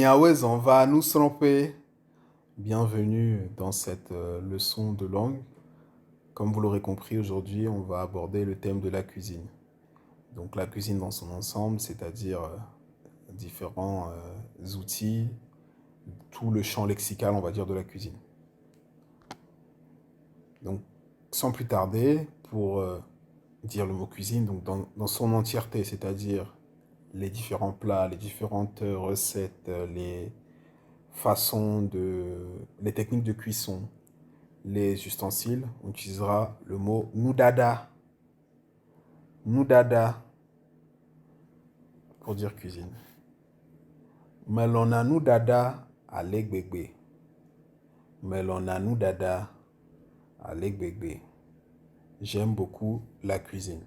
Nyawez, on va nous tromper. Bienvenue dans cette leçon de langue. Comme vous l'aurez compris, aujourd'hui, on va aborder le thème de la cuisine. Donc la cuisine dans son ensemble, c'est-à-dire différents outils, tout le champ lexical, on va dire, de la cuisine. Donc, sans plus tarder, pour dire le mot cuisine, donc dans son entièreté, c'est-à-dire les différents plats, les différentes recettes, les façons les techniques de cuisson, les ustensiles, on utilisera le mot noudada. Noudada pour dire cuisine. Melona noudada à l'égbégbé. Melona noudada à l'égbégbé. J'aime beaucoup la cuisine.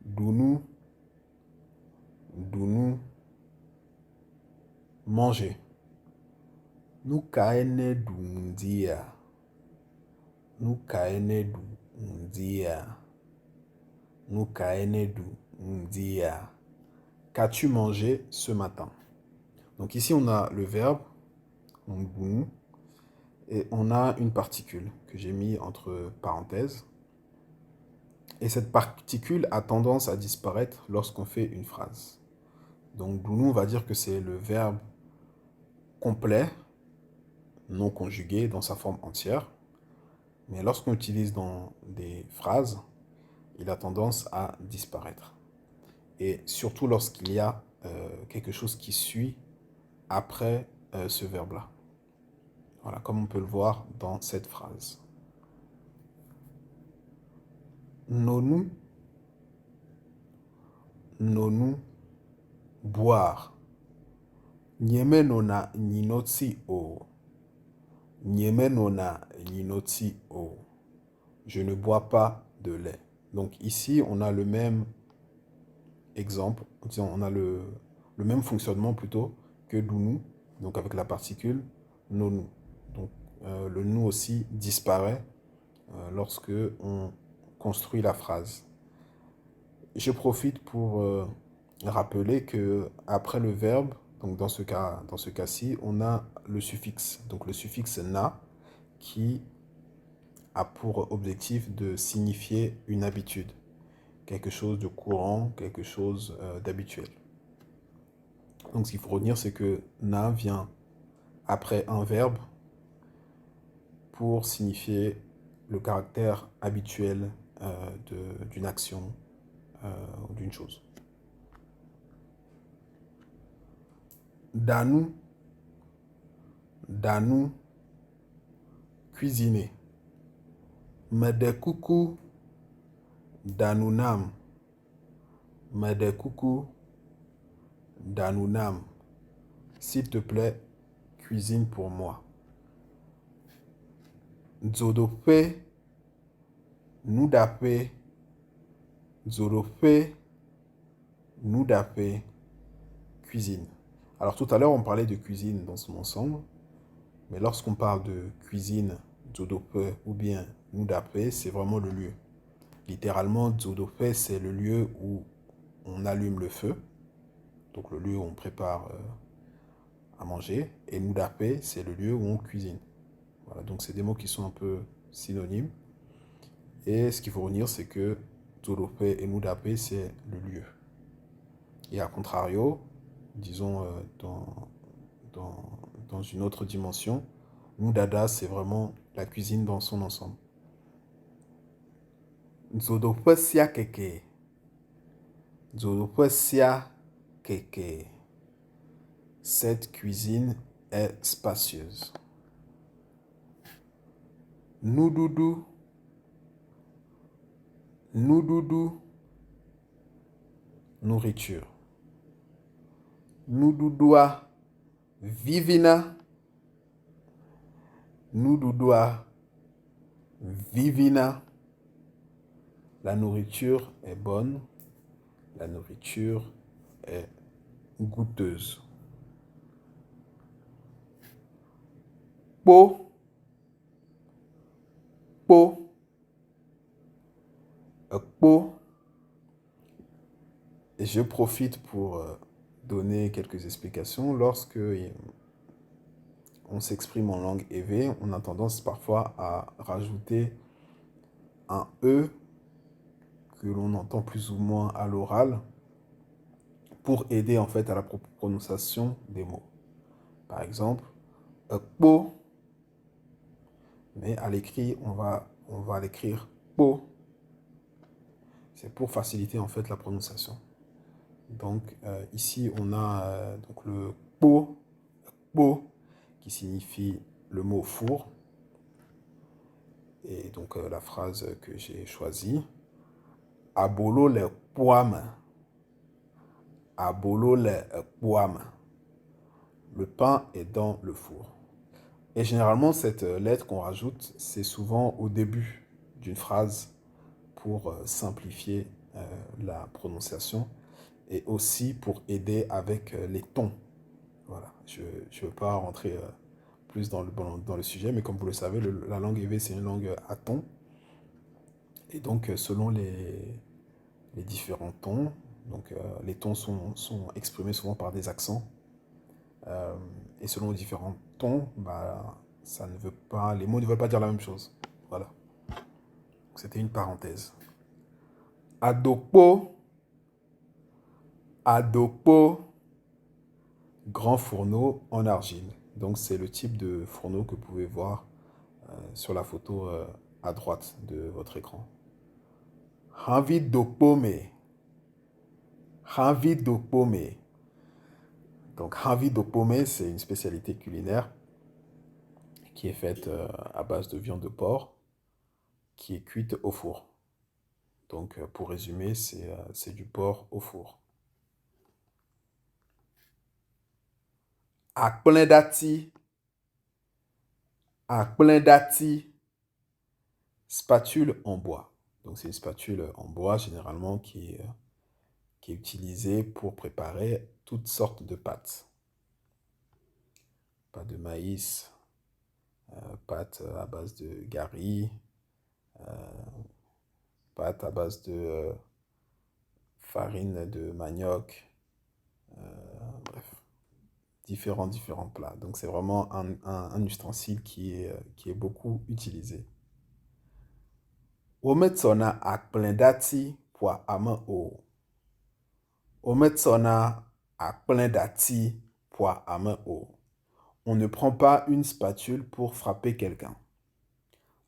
Dounou, dounou, manger. Nous kaene dundia. Nous kaene dundia. Nous kaene dundia. Qu'as-tu mangé ce matin? Donc ici, on a le verbe, donc dounou, et on a une particule que j'ai mis entre parenthèses. Et cette particule a tendance à disparaître lorsqu'on fait une phrase. Donc dounou, on va dire que c'est le verbe complet, non conjugué, dans sa forme entière. Mais lorsqu'on l'utilise dans des phrases, il a tendance à disparaître. Et surtout lorsqu'il y a quelque chose qui suit après ce verbe-là. Voilà, comme on peut le voir dans cette phrase. Nonou, nonou, boire. Nyeme nona ninoti o. Nyeme nona ninoti o. Je ne bois pas de lait. Donc ici, on a le même exemple, on a le même fonctionnement plutôt que dounou, donc avec la particule nonou. Donc le nous aussi disparaît lorsque on construit la phrase. Je profite pour rappeler que après le verbe, donc dans ce cas-ci, on a le suffixe. Donc le suffixe na qui a pour objectif de signifier une habitude, quelque chose de courant, quelque chose d'habituel. Donc ce qu'il faut retenir, c'est que na vient après un verbe pour signifier le caractère habituel d'une action ou d'une chose. Danou, danou, cuisiner. Medekuku, danunam. Medekuku, danunam. S'il te plaît, cuisine pour moi. Zodope, noudape, zodope, noudape, cuisine. Alors tout à l'heure, on parlait de cuisine dans son ensemble, mais lorsqu'on parle de cuisine, zodope ou bien noudape, c'est vraiment le lieu. Littéralement, zodope, c'est le lieu où on allume le feu, donc le lieu où on prépare à manger, et noudape, c'est le lieu où on cuisine. Voilà, donc c'est des mots qui sont un peu synonymes. Et ce qu'il faut retenir, c'est que zodope et noudape, c'est le lieu. Et à contrario, disons dans une autre dimension, noudada, c'est vraiment la cuisine dans son ensemble. Zodope sia keke. Zodope sia keke. Cette cuisine est spacieuse. Noudoudou, noudoudou, nourriture. Noudoudoua, vivina. Noudoudoua, vivina. La nourriture est bonne. La nourriture est goûteuse. Po, po, po. Et je profite pour donner quelques explications. Lorsque on s'exprime en langue éve, on a tendance parfois à rajouter un E que l'on entend plus ou moins à l'oral pour aider en fait à la prononciation des mots. Par exemple, po, mais à l'écrit, on va l'écrire po. C'est pour faciliter en fait la prononciation. Donc ici, on a donc le po, qui signifie le mot four. Et donc la phrase que j'ai choisie, abolo le poame. Abolo le poame. Le pain est dans le four. Et généralement, cette lettre qu'on rajoute, c'est souvent au début d'une phrase pour simplifier la prononciation et aussi pour aider avec les tons. Voilà, je ne veux pas rentrer plus dans le sujet, mais comme vous le savez, la langue éve, c'est une langue à tons. Et donc, selon les différents tons, donc, les tons sont exprimés souvent par des accents. Et selon les différents tons, bah, ça ne veut pas, les mots ne veulent pas dire la même chose. Voilà. C'était une parenthèse. Adokpo, adokpo, grand fourneau en argile. Donc c'est le type de fourneau que vous pouvez voir sur la photo à droite de votre écran. Hanvi dokpome, hanvi dokpome. Donc hanvi dokpome, c'est une spécialité culinaire qui est faite à base de viande de porc, qui est cuite au four. Donc, pour résumer, c'est du porc au four. Akplendati, akplendati, spatule en bois. Donc, c'est une spatule en bois, généralement, qui est utilisée pour préparer toutes sortes de pâtes. Pâtes de maïs, pâtes à base de gari, pâtes à base de farine de manioc, bref. Différents plats. Donc c'est vraiment un ustensile qui est beaucoup utilisé. Ometsona akplendati pour ama o. Ometsona akplendati pour ama o. On ne prend pas une spatule pour frapper quelqu'un.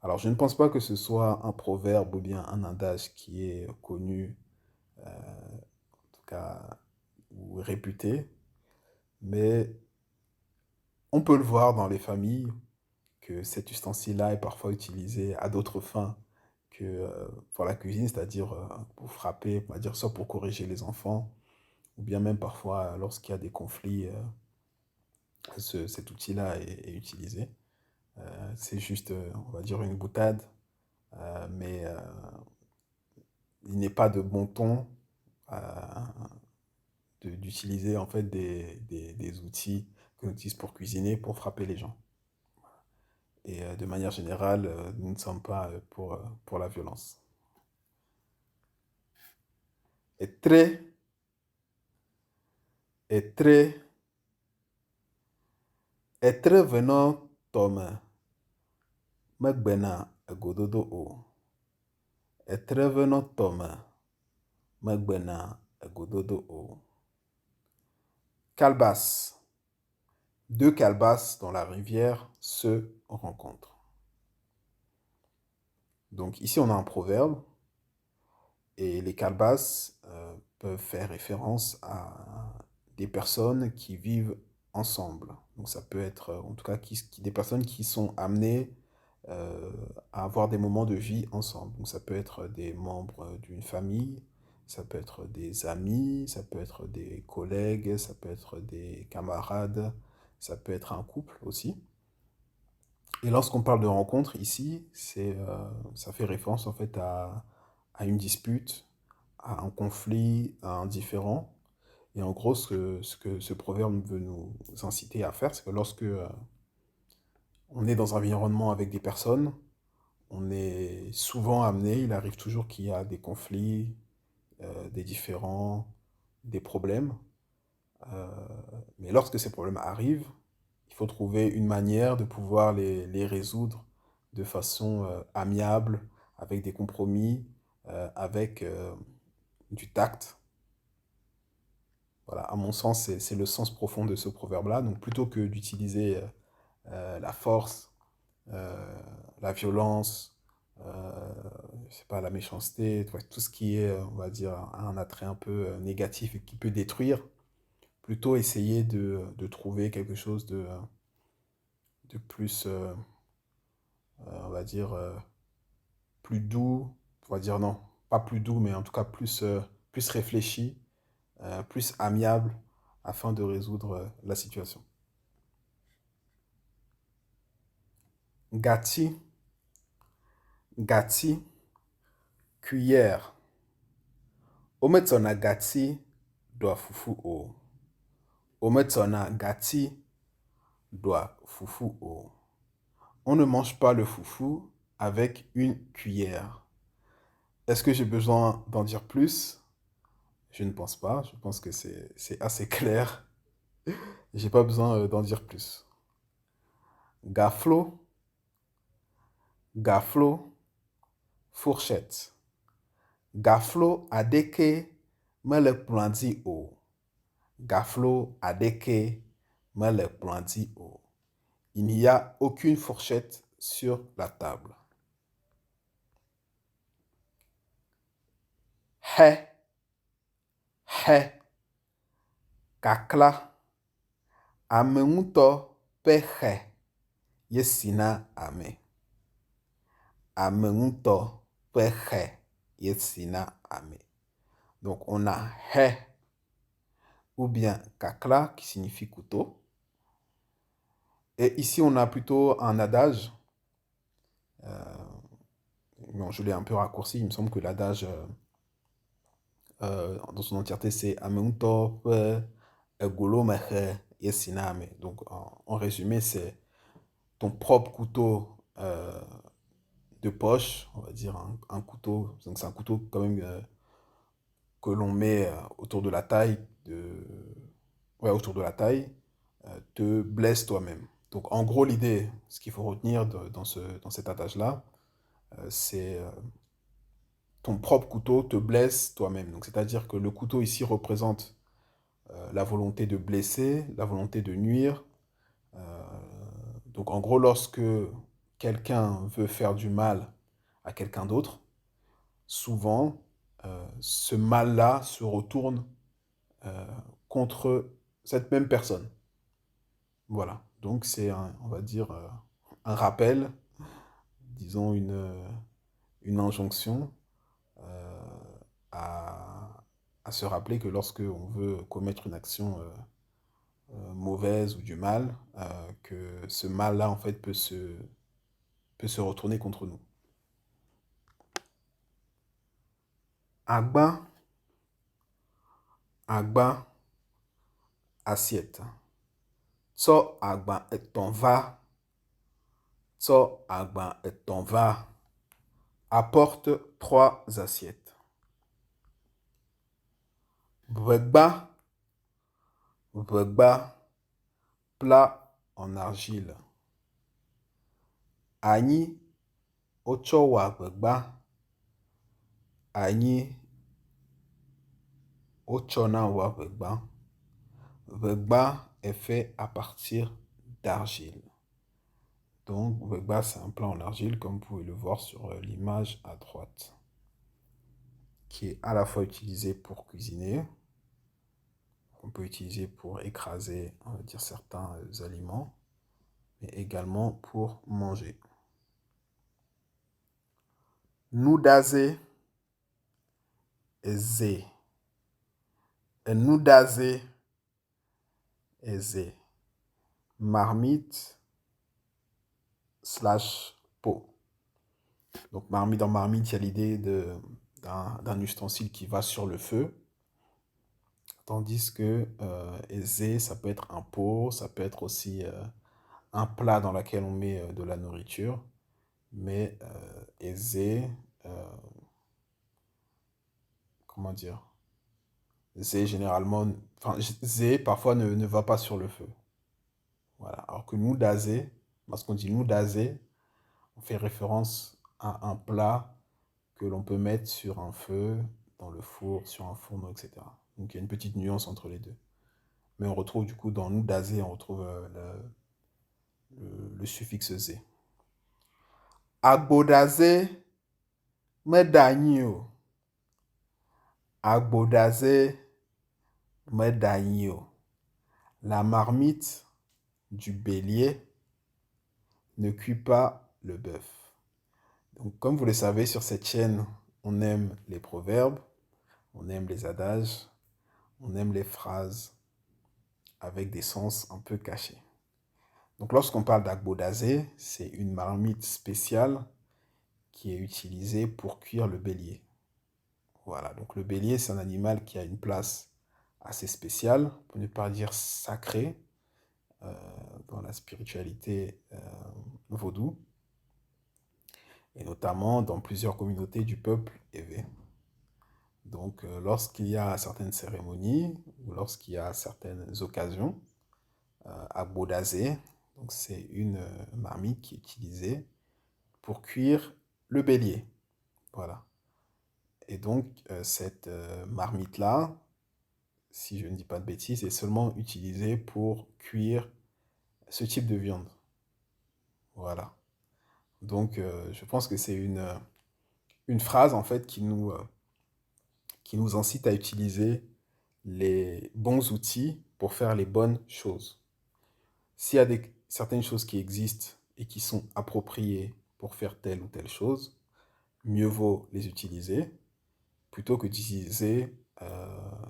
Alors je ne pense pas que ce soit un proverbe ou bien un adage qui est connu, en tout cas, ou réputé, mais on peut le voir dans les familles que cet ustensile-là est parfois utilisé à d'autres fins que pour la cuisine, c'est-à-dire pour frapper, on va dire soit pour corriger les enfants, ou bien même parfois lorsqu'il y a des conflits, cet outil-là est utilisé. C'est juste, on va dire, une boutade, mais il n'est pas de bon ton euh, d'utiliser en fait des outils qu'on utilise pour cuisiner, pour frapper les gens. Et de manière générale, nous ne sommes pas pour la violence. Etre, etre, etre venant tome, megbena egododo o. Etre venant tome, megbena egododo o. Calebasse. Deux calebasses dans la rivière se rencontrent. Donc ici, on a un proverbe. Et les calebasses peuvent faire référence à des personnes qui vivent ensemble. Donc ça peut être en tout cas des personnes qui sont amenées à avoir des moments de vie ensemble. Donc ça peut être des membres d'une famille, ça peut être des amis, ça peut être des collègues, ça peut être des camarades, ça peut être un couple aussi. Et lorsqu'on parle de rencontre ici, ça fait référence en fait à une dispute, à un conflit, à un différend. Et en gros, ce que ce proverbe veut nous inciter à faire, c'est que lorsque on est dans un environnement avec des personnes, on est souvent amené, il arrive toujours qu'il y a des conflits, des différends, des problèmes. Mais lorsque ces problèmes arrivent, il faut trouver une manière de pouvoir les résoudre de façon amiable, avec des compromis, avec du tact. Voilà, à mon sens, c'est le sens profond de ce proverbe-là. Donc plutôt que d'utiliser la force, euh, la violence, je sais pas, la méchanceté, tout ce qui est, on va dire, un attrait un peu négatif et qui peut détruire, plutôt essayer de trouver quelque chose de plus, on va dire, plus doux, on va dire non, pas plus doux, mais en tout cas plus, plus réfléchi, plus amiable, afin de résoudre la situation. Gâti, gâti, cuillère. Ometsona gâti doit fufu o. Ometsona gâti doit fufu o. On ne mange pas le foufou avec une cuillère. Est-ce que j'ai besoin d'en dire plus? Je ne pense pas. Je pense que c'est assez clair. J'ai pas besoin d'en dire plus. Gaflo, gaflo, fourchette. Gaflo adeke mele plandi o. Gaflo adeke mele plandi o. Il n'y a aucune fourchette sur la table. He, he, kakla, amenguto pehe, yesina ame. Amenguto pehe, yesina ame. Donc on a he ou bien kakla qui signifie couteau. Et ici on a plutôt un adage. Bon, je l'ai un peu raccourci. Il me semble que l'adage dans son entièreté c'est Amenguto pe egolo mehe yesina ame. Donc en résumé c'est ton propre couteau de poche, on va dire un couteau. Donc c'est un couteau quand même que l'on met autour de la taille, ouais, autour de la taille, te blesse toi-même. Donc en gros l'idée, ce qu'il faut retenir dans cet adage-là, c'est ton propre couteau te blesse toi-même. Donc c'est-à-dire que le couteau ici représente la volonté de blesser, la volonté de nuire. Euh, donc en gros, lorsque quelqu'un veut faire du mal à quelqu'un d'autre, souvent, ce mal-là se retourne euh, contre cette même personne. Voilà. Donc c'est, on va dire, un rappel, disons une injonction euh, à se rappeler que lorsque on veut commettre une action mauvaise ou du mal, que ce mal-là, en fait, peut se retourner contre nous. Agba, agba, assiette. Tso agba eton va, tso agba eton va. Apporte 3 assiettes. Bregba, bregba, plat en argile. Agni, ochowa bregba. Agni, ochona wa bregba. Vegba est fait à partir d'argile. Donc, Vegba, c'est un plat en argile, comme vous pouvez le voir sur l'image à droite, qui est à la fois utilisé pour cuisiner, on peut utiliser pour écraser, on va dire, certains aliments, mais également pour manger. Nudaze eze. Nudaze eze. Marmite slash pot. Donc marmite, dans marmite, il y a l'idée d'un ustensile qui va sur le feu, tandis que aisé, ça peut être un pot, ça peut être aussi un plat dans lequel on met de la nourriture, mais aisé, comment dire, aisé généralement Enfin, zé, parfois, ne va pas sur le feu. Voilà. Alors que noudazé, lorsqu'on dit noudazé, on fait référence à un plat que l'on peut mettre sur un feu, dans le four, sur un fourneau, etc. Donc il y a une petite nuance entre les deux. Mais on retrouve du coup dans noudazé, on retrouve le suffixe zé. Agbodazé medanyi o. Agbodazé medanyi o. La marmite du bélier ne cuit pas le bœuf. Donc, comme vous le savez, sur cette chaîne, on aime les proverbes, on aime les adages, on aime les phrases avec des sens un peu cachés. Donc, lorsqu'on parle d'agbodazé, c'est une marmite spéciale qui est utilisée pour cuire le bélier. Voilà, donc le bélier, c'est un animal qui a une place assez spéciale, pour ne pas dire sacrée, euh, dans la spiritualité vaudou, et notamment dans plusieurs communautés du peuple évé. Donc, lorsqu'il y a certaines cérémonies ou lorsqu'il y a certaines occasions, à Bodazé, donc c'est une marmite qui est utilisée pour cuire le bélier. Voilà. Et donc, cette marmite-là, si je ne dis pas de bêtises, est seulement utilisée pour cuire ce type de viande. Voilà. Donc, je pense que c'est une phrase, en fait, qui nous incite à utiliser les bons outils pour faire les bonnes choses. S'il y a certaines choses qui existent et qui sont appropriées pour faire telle ou telle chose, mieux vaut les utiliser plutôt que d'utiliser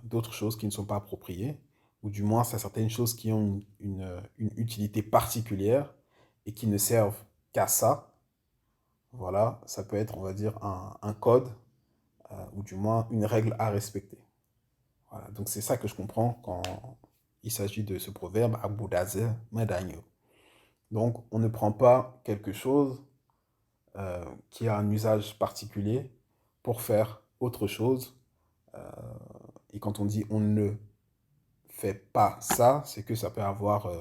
d'autres choses qui ne sont pas appropriées, ou du moins, c'est certaines choses qui ont une utilité particulière et qui ne servent qu'à ça. Voilà, ça peut être, on va dire, un code, ou du moins une règle à respecter. Voilà, donc c'est ça que je comprends quand il s'agit de ce proverbe, Abudaze Medanyo. Donc, on ne prend pas quelque chose qui a un usage particulier pour faire autre chose. Euh, et quand on dit on ne fait pas ça, c'est que ça peut avoir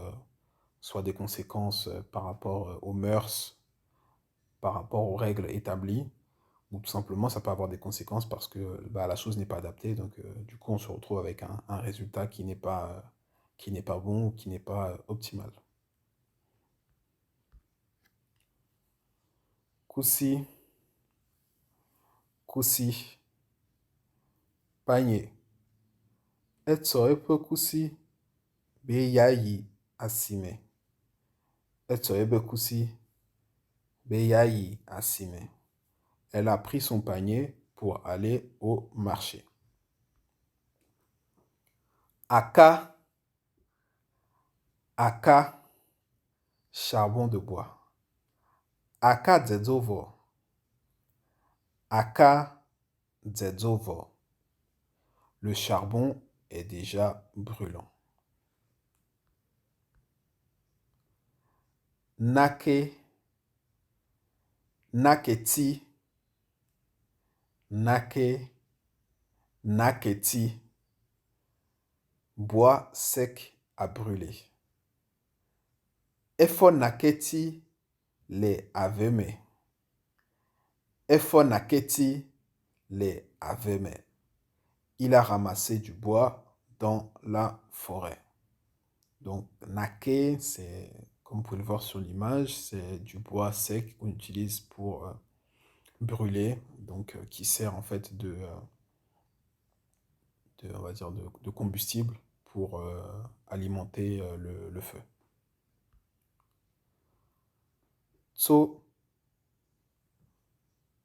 soit des conséquences par rapport aux mœurs, par rapport aux règles établies, ou tout simplement ça peut avoir des conséquences parce que bah, la chose n'est pas adaptée. Donc du coup on se retrouve avec un résultat qui n'est pas bon ou qui n'est pas optimal. Kusi, kusi, panye. Etso epe kusi be yayi asime. Etso ebe kusi be yayi asime. Elle a pris son panier pour aller au marché. Aka, aka, charbon de bois. Aka dzedovo. Aka dzedovo. Le charbon est déjà brûlant. Nake, naketi, nake, naketi. Bois sec à brûler. Efo naketi le aveme. Efo naketi le aveme. Il a ramassé du bois dans la forêt. Donc, naqué, c'est, comme vous pouvez le voir sur l'image, c'est du bois sec qu'on utilise pour brûler, donc qui sert en fait on va dire de combustible pour alimenter le feu. Tso,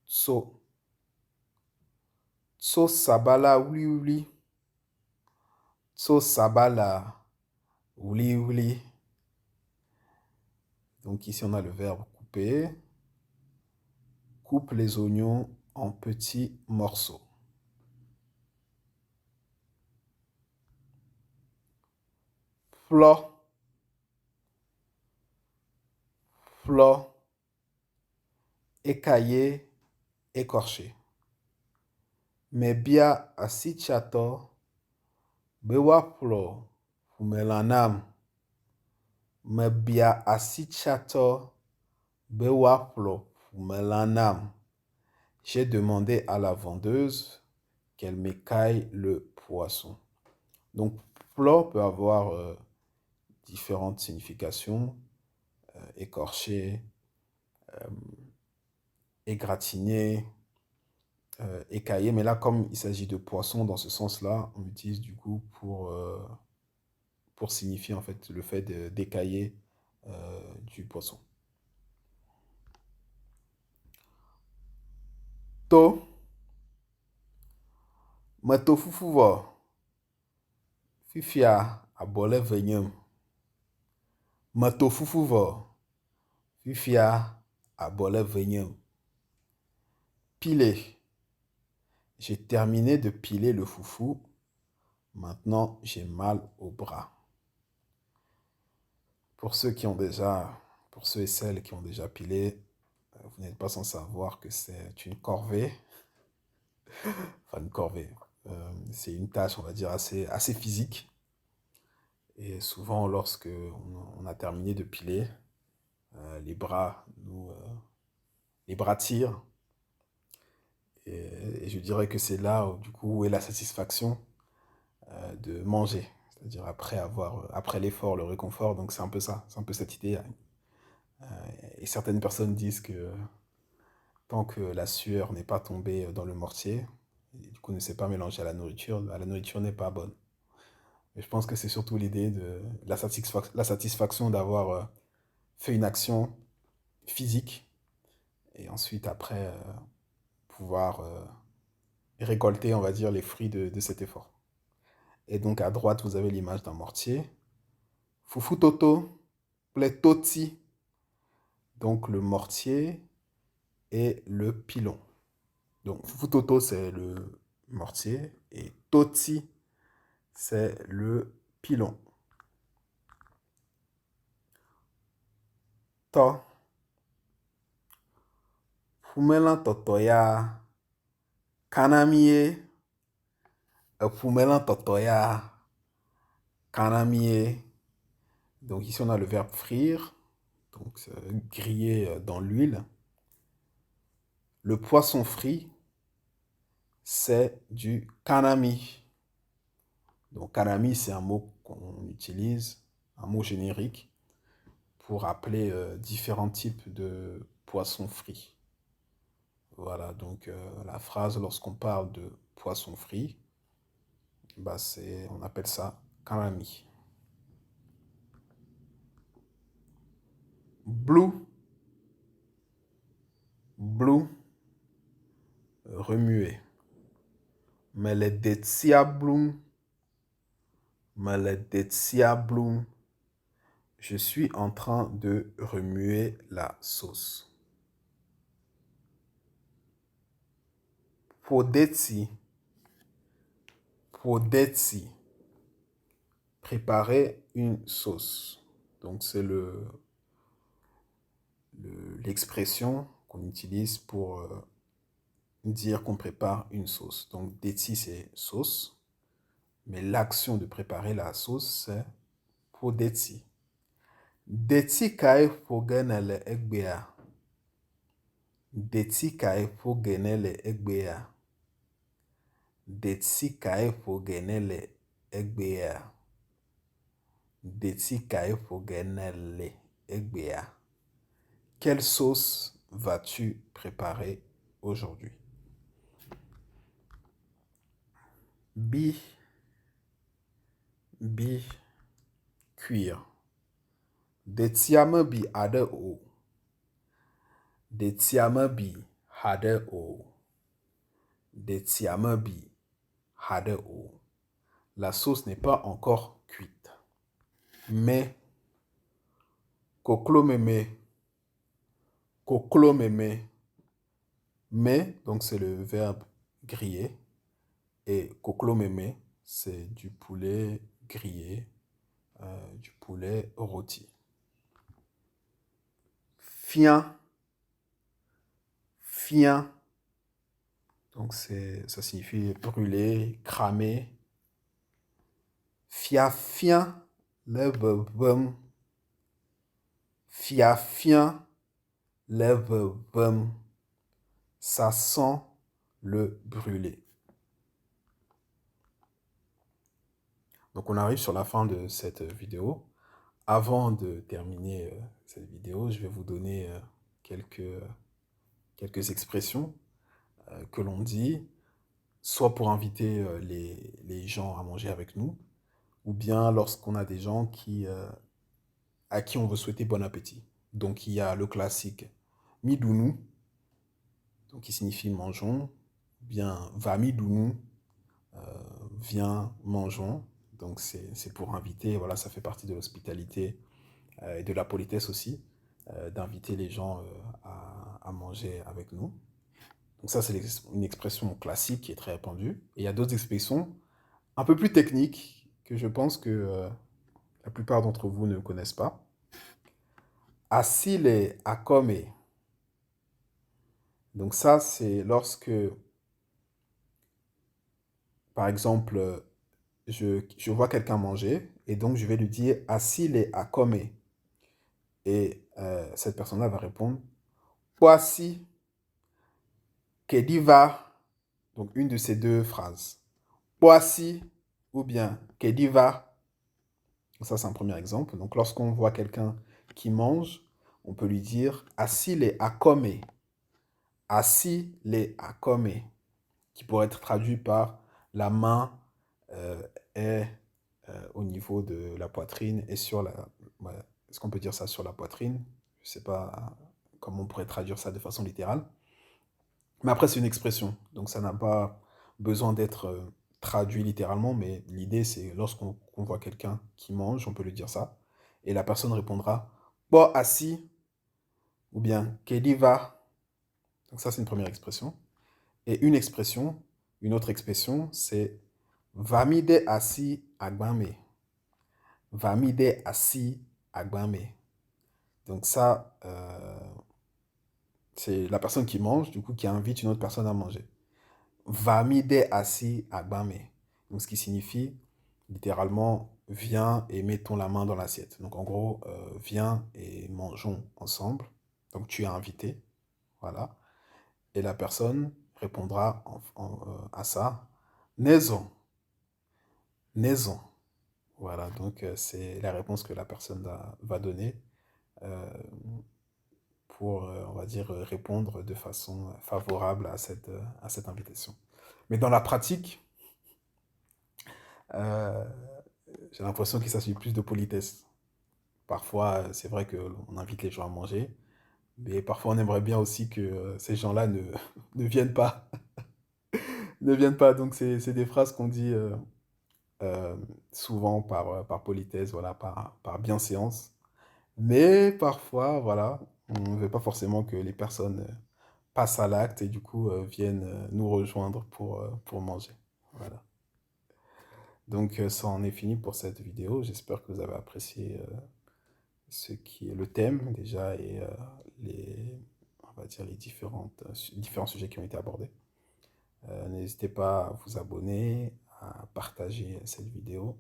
tso, tso sabala wuli wuli. Tso sabala wuli wuli. Donc ici on a le verbe couper. Coupe les oignons en petits morceaux. Flo, flo, écaillé, écorché. Mais bien asichato, Bewaplo fumelanam. Mebia asichato. Bewaplo fumelanam. J'ai demandé à la vendeuse qu'elle m'écaille le poisson. Donc, plo peut avoir différentes significations. Écorché, égratigné, écaillé. Mais là, comme il s'agit de poisson dans ce sens-là, on l'utilise du coup pour signifier en fait le fait d'écailler du poisson. To, mato fufuvo, fifia abole venyem. Mato fufuvo, fifia abole venyem. Piler. J'ai terminé de piler le foufou. Maintenant, j'ai mal au bras. Pour ceux et celles qui ont déjà pilé, vous n'êtes pas sans savoir que c'est une corvée. Enfin, une corvée. C'est une tâche, on va dire, assez physique. Et souvent, lorsque on a terminé de piler, les bras tirent. Et je dirais que c'est là, du coup, où est la satisfaction de manger. C'est-à-dire après l'effort, le réconfort. Donc c'est un peu ça, c'est un peu cette idée. Et certaines personnes disent que tant que la sueur n'est pas tombée dans le mortier, et du coup ne s'est pas mélangée à la nourriture n'est pas bonne. Et je pense que c'est surtout l'idée de la satisfaction d'avoir fait une action physique et ensuite après pouvoir récolter, on va dire, les fruits de cet effort. Et donc à droite, vous avez l'image d'un mortier. Fufu toto, pletoti, donc le mortier et le pilon. Donc fufu toto, c'est le mortier et toti, c'est le pilon. To, fumelan totoya, kanamie, fumelan totoya, kanamie. Donc ici on a le verbe frire, donc griller dans l'huile. Le poisson frit, c'est du kanami. Donc kanami, c'est un mot qu'on utilise, un mot générique, pour appeler différents types de poissons frits. Voilà, donc la phrase, lorsqu'on parle de poisson frit, bah on appelle ça kanami. Blue, blue, remuer. Meledetsia bloom, meledetsia bloom. Je suis en train de remuer la sauce. Podetsi, podetsi. Préparer une sauce. Donc c'est l'expression qu'on utilise pour dire qu'on prépare une sauce. Donc detsi c'est sauce, mais l'action de préparer la sauce c'est podetsi. Detsi kai fogenele egbea. Detsi kai fogenele egbea. Detsi kai fogenele egbea. Detsi kai fogenele egbea. Quelle sauce vas-tu préparer aujourd'hui? Bi, cuire. Detiame bi ade o. Detiame bi hade o. Detiame bi hade o. La sauce n'est pas encore cuite. Mais, koklo meme, koklo meme. Mais, donc c'est le verbe griller. Et koklo meme, c'est du poulet grillé, du poulet rôti. Fien, fien. Donc ça signifie brûler, cramer. Fiafien le bebem. Fiafien le bebem. Ça sent le brûlé. Donc on arrive sur la fin de cette vidéo. Avant de terminer cette vidéo, je vais vous donner quelques expressions que l'on dit, soit pour inviter les gens à manger avec nous, ou bien lorsqu'on a des gens à qui on veut souhaiter bon appétit. Donc il y a le classique midounou, donc qui signifie mangeons, ou bien va midounou, viens, mangeons. Donc c'est pour inviter, voilà, ça fait partie de l'hospitalité et de la politesse aussi, d'inviter les gens à manger avec nous. Donc ça, c'est une expression classique qui est très répandue. Et il y a d'autres expressions un peu plus techniques que je pense que la plupart d'entre vous ne connaissent pas. Asile akome. Donc ça, c'est lorsque, par exemple, je vois quelqu'un manger et donc je vais lui dire asile akome. Et cette personne-là va répondre Kwasi Kediva. Donc une de ces deux phrases. Kwasi ou bien Kediva. Ça, c'est un premier exemple. Donc lorsqu'on voit quelqu'un qui mange, on peut lui dire asile akome. Asile akome. Qui pourrait être traduit par la main est au niveau de la poitrine et sur la... Ouais, est-ce qu'on peut dire ça sur la poitrine? Je ne sais pas comment on pourrait traduire ça de façon littérale. Mais après, c'est une expression. Donc, ça n'a pas besoin d'être traduit littéralement. Mais l'idée, c'est lorsqu'on voit quelqu'un qui mange, on peut lui dire ça. Et la personne répondra « Bo assis » ou bien « Kediva ». Donc ça, c'est une première expression. Et une autre expression, c'est Vamide assis agbame. Vamide assis agbame. Donc ça, c'est la personne qui mange, du coup, qui invite une autre personne à manger. Vamide assis agbame. Donc ce qui signifie littéralement viens et mettons la main dans l'assiette. Donc en gros, viens et mangeons ensemble. Donc tu es invité, voilà. Et la personne répondra à ça, Naison. Naison. Voilà, donc c'est la réponse que la personne va donner pour, on va dire, répondre de façon favorable à cette invitation. Mais dans la pratique, j'ai l'impression qu'il s'agit plus de politesse. Parfois, c'est vrai qu'on invite les gens à manger, mais parfois on aimerait bien aussi que ces gens-là ne viennent pas. Ne viennent pas. Donc c'est des phrases qu'on dit souvent par politesse, voilà, par bienséance. Mais parfois, voilà, on ne veut pas forcément que les personnes passent à l'acte et du coup viennent nous rejoindre pour manger. Voilà. Donc ça en est fini pour cette vidéo. J'espère que vous avez apprécié ce qui est le thème déjà et on va dire les différents sujets qui ont été abordés. N'hésitez pas à vous abonner, à partager cette vidéo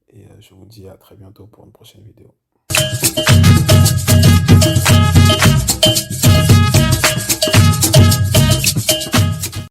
et je vous dis à très bientôt pour une prochaine vidéo.